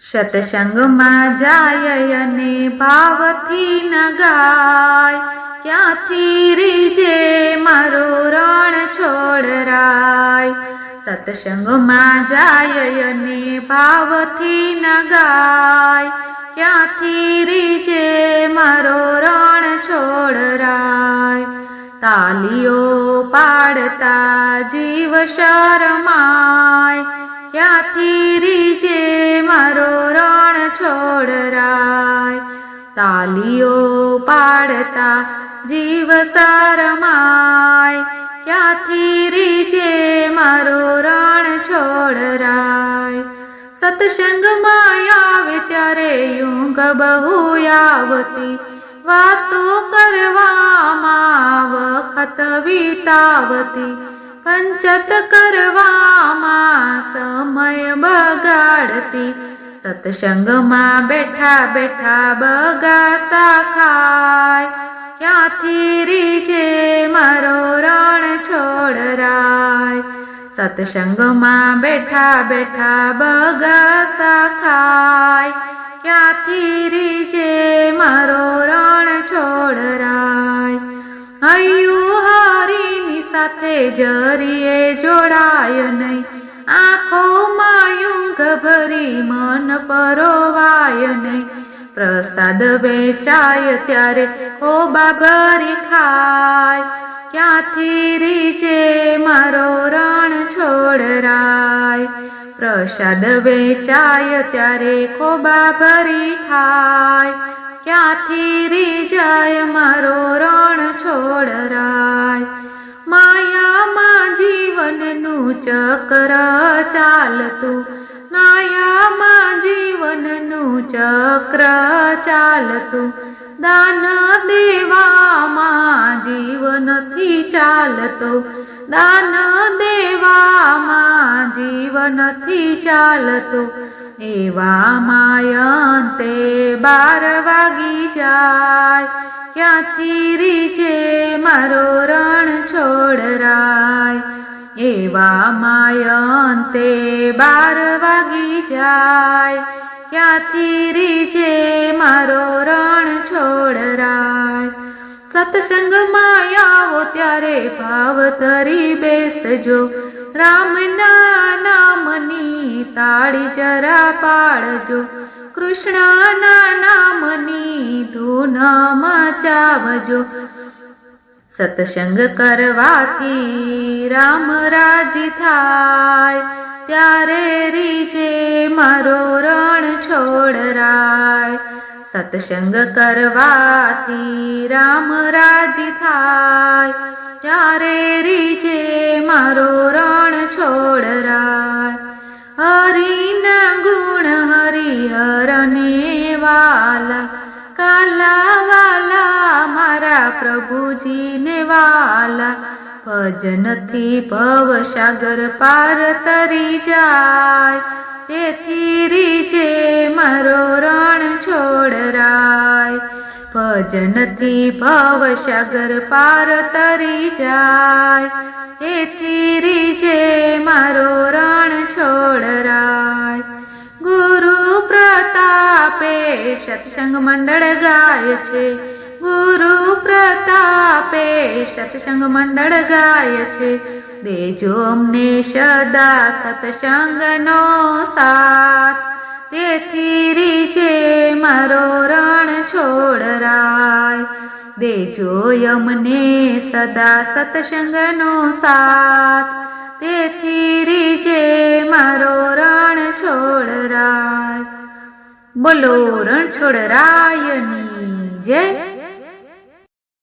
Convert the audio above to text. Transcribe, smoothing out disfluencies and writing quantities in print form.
સત્સંગમાં જાય અને ભાવથી ન ગાય, ક્યાંથી રીજે મારો રણ છોડરાય. સત્સંગમાં જાય અને ભાવથી ન ગાય, ક્યાંથી રીજે મારો રણ છોડરાય. તાલીઓ પાડતા જીવ શરમાય, ક્યાંથી રીજે મારો રણ છોડરાય. તાલીઓ પાડતા જીવ શરમાય, ક્યાંથી રીજે મારો રણ છોડરાય. સત્સંગમાં આવે ત્યારે ઊંઘ બહુ આવતી, વાતો કરવામાં વખત વિતાવતી, પંચત કરવામાં સમય બગાડતી. સત્સંગમાં બેઠા બેઠા બગાસા ખાય, ક્યાંથી રીજે મારો રણ છોડરાય. સત્સંગમાં બેઠા બેઠા બગાસા ખાય, ક્યાંથી રીજે મારો રણ છોડરાય. હૈયું હરીની સાથે જરીએ જોડાય નહીં, આંખોમાં ઊંઘ ભરી મન પરોવાય નહીં. પ્રસાદ વેચાય ત્યારે ખોબા ભરી ખાય, ક્યાંથી રીજે મારો રણ છોડરાય. પ્રસાદ વેચાય ત્યારે ખોબા ભરી ખાય, ક્યાંથી રીજાય મારો રણ છોડરાય. માયામાં જીવનનું ચક્ર ચાલતું, માયામાં જીવનનું ચક્ર ચાલતું, દાન દેવામાં જીવનથી ચાલતો, દાન દેવામાં જીવનથી ચાલતો. એવામાં અંતે 12 વાગી જાય, ક્યાંથી રીજે મારો રણ છોડરાય. એવામાં અંતે 12 વાગી જાય, ક્યાંથી રીજે મારો રણ છોડરાય. સત્સંગમાં આવો ત્યારે ભાવ ધરી બેસજો, રામના નામની તાળી જરા પાડજો, કૃષ્ણના નામની ધૂન મચાવજો. સત્સંગ કરવાથી રામ રાજી થાય, ત્યારે રીજે મારો રણ છોડરાય. સત્સંગ કરવાથી રામ રાજી થાય, ત્યારે રીજે મારો રણ છોડરાય. હરિના ગુણ હરિહરને વાલા, કાલા વાલા મારા પ્રભુજીને વાલા. ભજનથી ભવસાગર પાર તરી જાય, તેથી રીજે મારો રણ છોડરાય. ભજનથી ભવસાગર પાર તરી જાય, તેથી રીજે મારો રણ છોડરાય. ગુરુ પ્રતાપે સત્સંગ મંડળ ગાય છે, ગુરુ પ્રતાપે સત્સંગ મંડળ ગાય છે. દેજો અમને સદા સત્સંગનો સાથ, તેથી રીજે મારો રણ છોડરાય. દેજો અમને સદા સત્સંગનો સાથ, તેથી રીજે મારો રણ છોડરાય. બોલો રણ છોડરાયની જય.